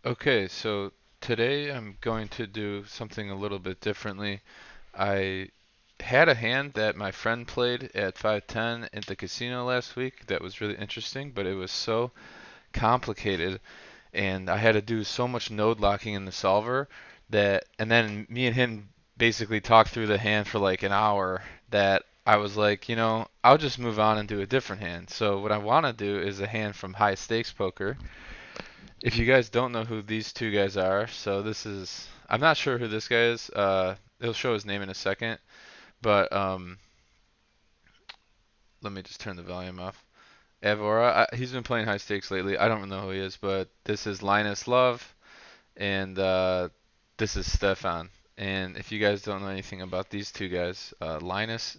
Okay, so today I'm going to do something a little bit differently. I had a hand that my friend played at 510 at the casino last week that was really interesting, but it was so complicated and I had to do so much node locking in the solver that, and then me and him basically talked through the hand for like an hour that I was like, I'll just move on and do a different hand. So what I want to do is a hand from high stakes poker. If you guys don't know who these two guys are, so this is I'm not sure who this guy is. It'll show his name in a second, but let me just turn the volume off. Evora, he's been playing high stakes lately. I don't know who he is, but this is Linus Love, and this is Stefan. And if you guys don't know anything about these two guys, Linus,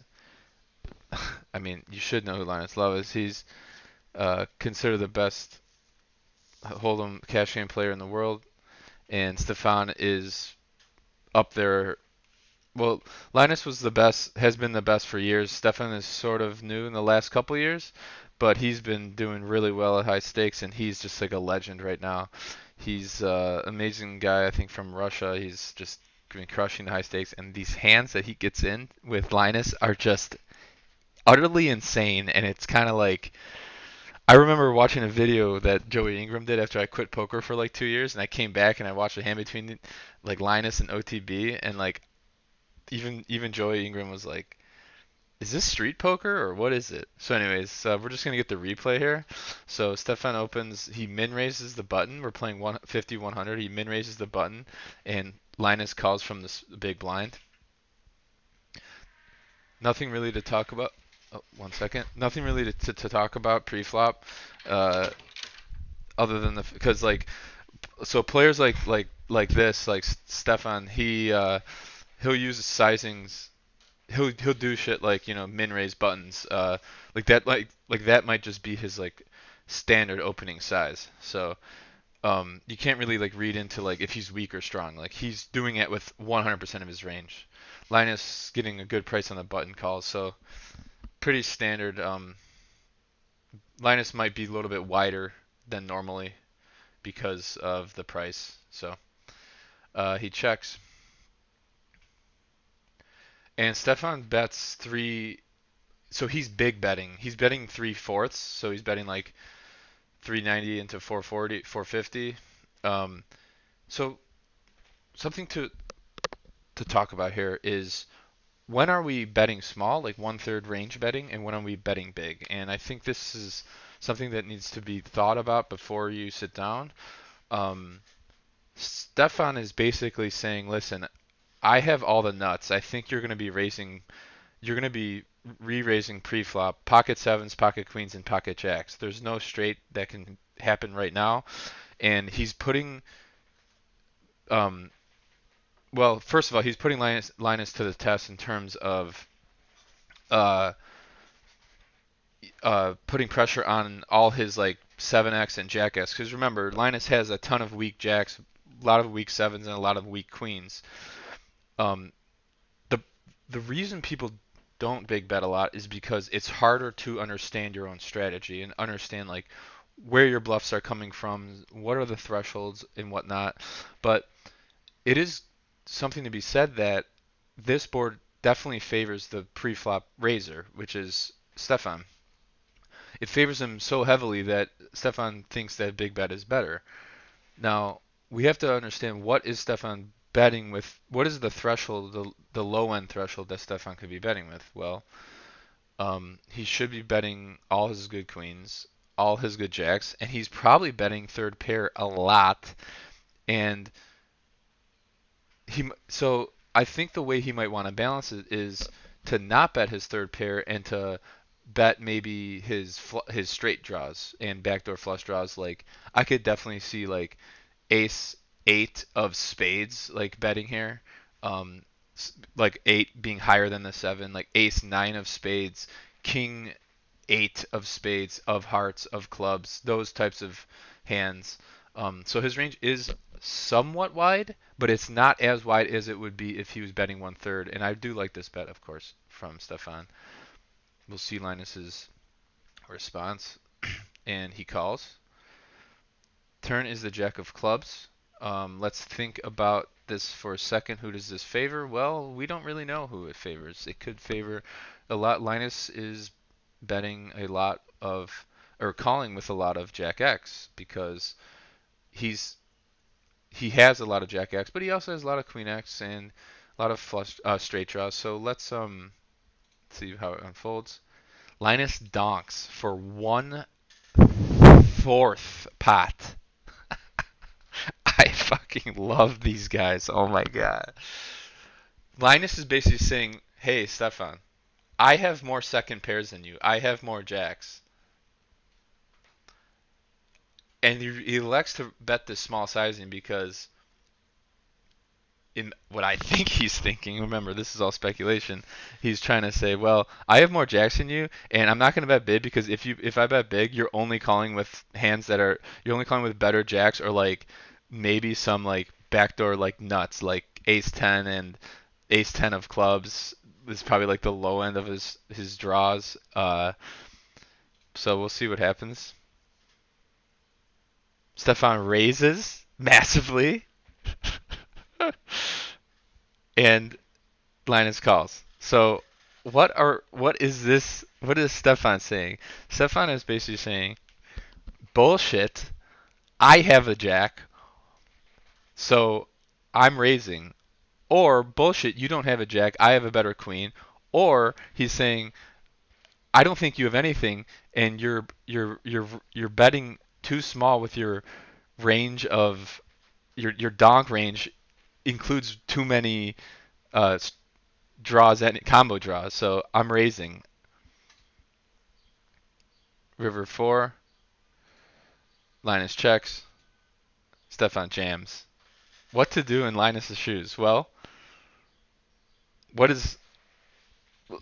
I mean, you should know who Linus Love is. He's considered the best hold'em cash game player in the world, and Stefan is up there. Well, Linus was the best, has been the best for years. Stefan is sort of new in the last couple years, but he's been doing really well at high stakes, and he's just like a legend right now. He's amazing guy, I think, from Russia. He's just been crushing the high stakes, and these hands that he gets in with Linus are just utterly insane. And it's kind of like I remember watching a video that Joey Ingram did after I quit poker for like 2 years, and I came back and I watched a hand between like Linus and OTB, and like even Joey Ingram was like, "Is this street poker or what is it?" So, anyways, we're just gonna get the replay here. So Stefan opens, he min raises the button. We're playing 150 100. He min raises the button, and Linus calls from this big blind. Nothing really to talk about. Oh, 1 second. Nothing really to talk about pre-flop, uh, other than the because like so players like this like Stefan he'll use sizings he'll do shit like min raise buttons like that like that might just be his like standard opening size. So you can't really like read into like if he's weak or strong. Like he's doing it with 100% of his range. Linus getting a good price on the button calls, so pretty standard. Linus might be a little bit wider than normally because of the price. So he checks, and Stefan bets three. So he's big betting. He's betting 3/4. So he's betting like 390 into 440, 450. Um, so something to talk about here is when are we betting small, like 1/3 range betting, and when are we betting big? And I think this is something that needs to be thought about before you sit down. Um, Stefan is basically saying, listen, I have all the nuts. I think you're going to be re-raising pre-flop, pocket sevens, pocket queens, and pocket jacks. There's no straight that can happen right now, and he's putting, um, well, first of all, he's putting Linus to the test in terms of uh, putting pressure on all his like 7x and jack s. Because remember, Linus has a ton of weak jacks, a lot of weak sevens, and a lot of weak queens. Um, the the reason people don't big bet a lot is because it's harder to understand your own strategy and understand like where your bluffs are coming from, what are the thresholds and whatnot. But it is something to be said that this board definitely favors the pre-flop raiser, which is Stefan. It favors him so heavily that Stefan thinks that big bet is better. Now, we have to understand what is Stefan betting with, what is the threshold, the low end threshold that Stefan could be betting with? Well, he should be betting all his good queens, all his good jacks, and he's probably betting third pair a lot. And so I think the way he might want to balance it is to not bet his third pair and to bet maybe his straight draws and backdoor flush draws. Like I could definitely see like ace eight of spades like betting here. Um, like eight being higher than the seven, like ace nine of spades, king eight of spades, of hearts, of clubs, those types of hands. So his range is somewhat wide, but it's not as wide as it would be if he was betting 1/3. And I do like this bet, of course, from Stefan. We'll see Linus's response, and he calls. Turn is the jack of clubs. Let's think about this for a second. Who does this favor? Well, we don't really know who it favors. It could favor a lot. Linus is betting a lot of, or calling with a lot of Jack X because he's he has a lot of Jack X, but he also has a lot of Queen X and a lot of flush straight draws. So let's see how it unfolds. Linus donks for 1/4 pot. I fucking love these guys. Oh my god. Linus is basically saying, "Hey, Stefan, I have more second pairs than you. I have more jacks." And he elects to bet this small sizing because in what I think he's thinking, remember this is all speculation, he's trying to say, well, I have more jacks than you, and I'm not going to bet big because if I bet big, you're only calling with hands that are you're only calling with better jacks or like maybe some like backdoor like nuts like ace 10 and ace 10 of clubs is probably like the low end of his draws. So we'll see what happens. Stefan raises massively. And Linus calls. So what is this? What is Stefan saying? Stefan is basically saying, bullshit. I have a jack, so I'm raising. Or bullshit. You don't have a jack. I have a better queen. Or he's saying, I don't think you have anything, and you're betting too small with your range of your donk range includes too many uh, draws and combo draws. So I'm raising. River 4. Linus checks. Stefan jams. What to do in Linus's shoes? Well, what is?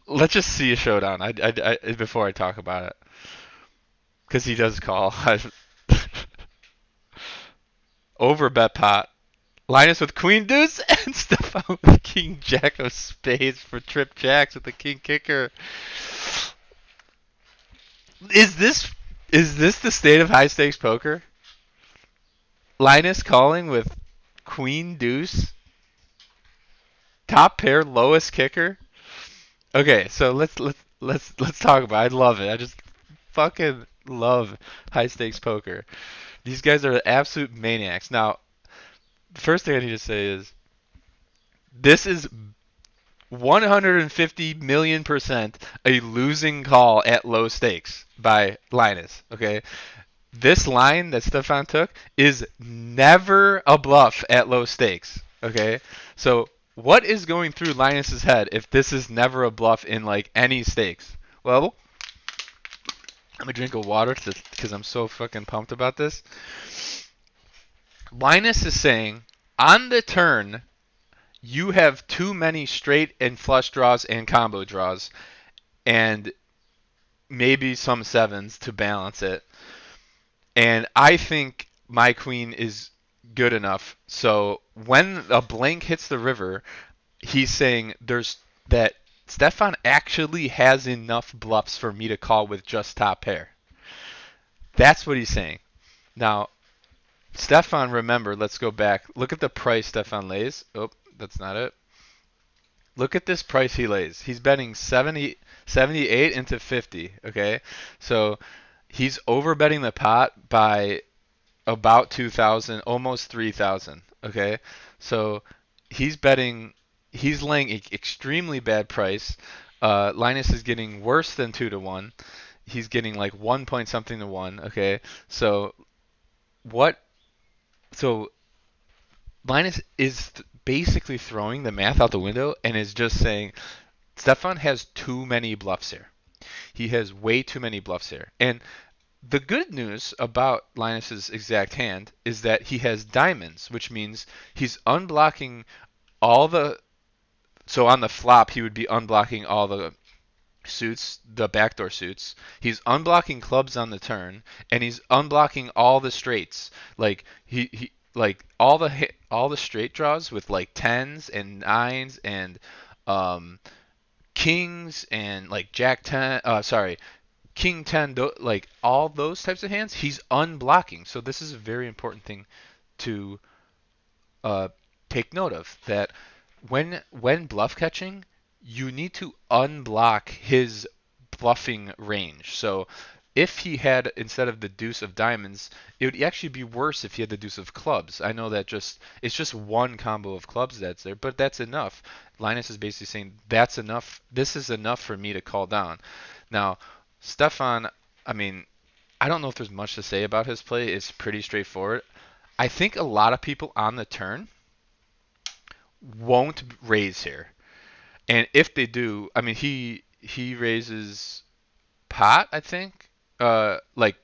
Let's just see a showdown. Before I talk about it, because he does call. Over bet pot. Linus with Queen Deuce and Stefan with King Jack of Spades for trip jacks with the King Kicker. Is this the state of high stakes poker? Linus calling with Queen Deuce, top pair, lowest kicker. Okay, so let's talk about it. I love it. I just fucking love high stakes poker. These guys are absolute maniacs. Now, the first thing I need to say is this is 150 million% a losing call at low stakes by Linus. Okay, this line that Stefan took is never a bluff at low stakes. Okay, so what is going through Linus's head if this is never a bluff in like any stakes? Well, I'm gonna drink a water because I'm so fucking pumped about this. Linus is saying on the turn you have too many straight and flush draws and combo draws, and maybe some sevens to balance it. And I think my queen is good enough. So when a blank hits the river, he's saying there's that Stefan actually has enough bluffs for me to call with just top pair. That's what he's saying. Now, Stefan, remember, let's go back. Look at the price Stefan lays. Oh, that's not it. Look at this price he lays. He's betting 78 into 50, okay? So he's overbetting the pot by about 2,000, almost 3,000, okay? So he's laying an extremely bad price. Linus is getting worse than 2 to 1. He's getting like 1 point something to 1, okay? So what, so Linus is basically throwing the math out the window and is just saying Stefan has too many bluffs here. He has way too many bluffs here. And the good news about Linus's exact hand is that he has diamonds, which means he's unblocking all the. So on the flop, he would be unblocking all the suits, the backdoor suits. He's unblocking clubs on the turn, and he's unblocking all the straights. Like he like all the straight draws with like tens and nines and kings and like Jack 10. Sorry, King 10. Like all those types of hands, he's unblocking. So this is a very important thing to uh, take note of that when bluff catching, you need to unblock his bluffing range. So if he had, instead of the deuce of diamonds, it would actually be worse if he had the deuce of clubs. I know that just it's just one combo of clubs that's there, but that's enough. Linus is basically saying that's enough. This is enough for me to call down. Now, Stefan, I mean, I don't know if there's much to say about his play. It's pretty straightforward. I think a lot of people on the turn won't raise here. And if they do, I mean, he raises pot, I think, like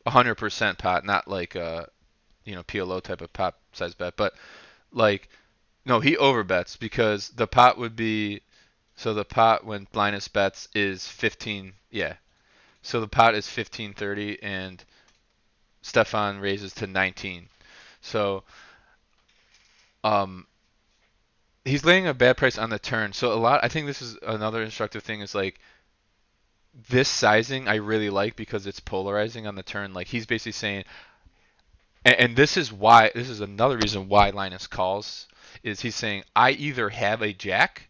100% pot, not like PLO type of pot size bet, but like no, he overbets because the pot would be so the pot when Linus bets is 15, yeah. So the pot is 1530 and Stefan raises to 19. So um he's laying a bad price on the turn. So a lot I think this is another instructive thing is like this sizing I really like because it's polarizing on the turn. Like he's basically saying, and this is another reason why Linus calls is he's saying I either have a jack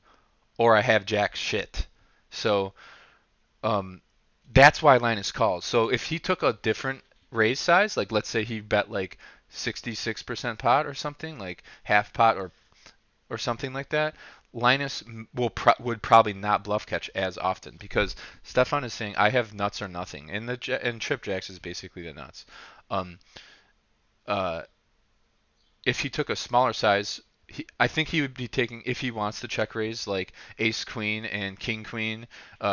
or I have jack shit. So um, that's why Linus calls. So if he took a different raise size, like let's say he bet like 66% pot or something, like half pot or something like that, Linus would probably not bluff catch as often because Stefan is saying I have nuts or nothing, and and trip jacks is basically the nuts. Um, uh, if he took a smaller size, I think he would be taking if he wants to check raise like ace queen and king queen,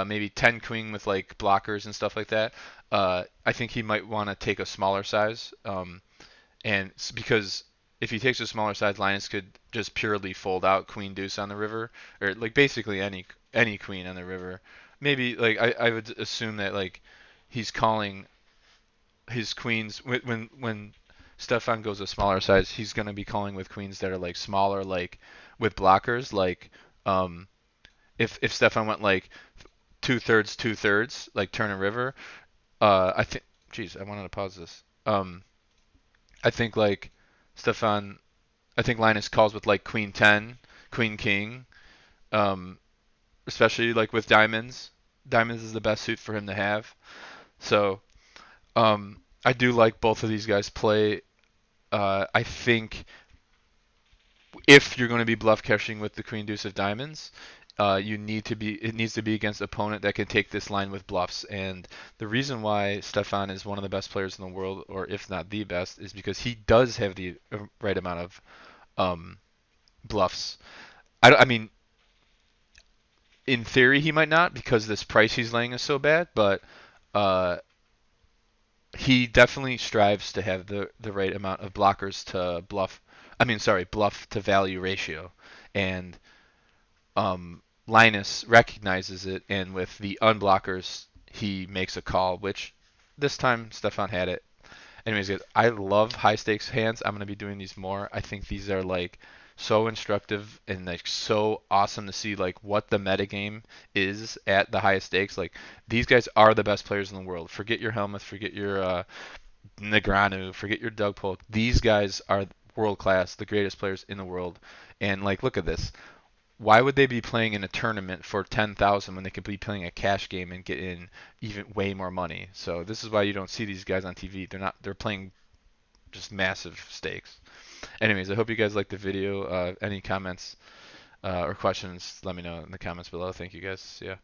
maybe 10 queen with like blockers and stuff like that. I think he might want to take a smaller size. Because if he takes a smaller size, Linus could just purely fold out queen deuce on the river, or like basically any queen on the river. Maybe like I would assume that like he's calling his queens when Stefan goes a smaller size, he's gonna be calling with queens that are like smaller, like with blockers. Like um, if Stefan went like two thirds, like turn and river, I think. Jeez, I wanted to pause this. I think like Stefan, I think Linus calls with like queen 10, queen king, um, especially like with diamonds. Diamonds is the best suit for him to have. So I do like both of these guys play. I think if you're going to be bluff catching with the queen deuce of diamonds, it needs to be against an opponent that can take this line with bluffs. And the reason why Stefan is one of the best players in the world, or if not the best, is because he does have the right amount of um, bluffs. I mean, in theory he might not because this price he's laying is so bad, but uh, he definitely strives to have the right amount of blockers to bluff. I mean, sorry, bluff to value ratio, and Linus recognizes it, and with the unblockers, he makes a call, which this time Stefan had it. Anyways, guys, I love high stakes hands. I'm gonna be doing these more. I think these are like so instructive and like so awesome to see like what the metagame is at the highest stakes. Like these guys are the best players in the world. Forget your Helmuth, forget your Negranu, forget your Doug Polk. These guys are world class, the greatest players in the world. And like, look at this. Why would they be playing in a tournament for 10,000 when they could be playing a cash game and get in even way more money? So this is why you don't see these guys on TV. They're playing just massive stakes. Anyways, I hope you guys liked the video. Any comments or questions, let me know in the comments below. Thank you guys. Yeah.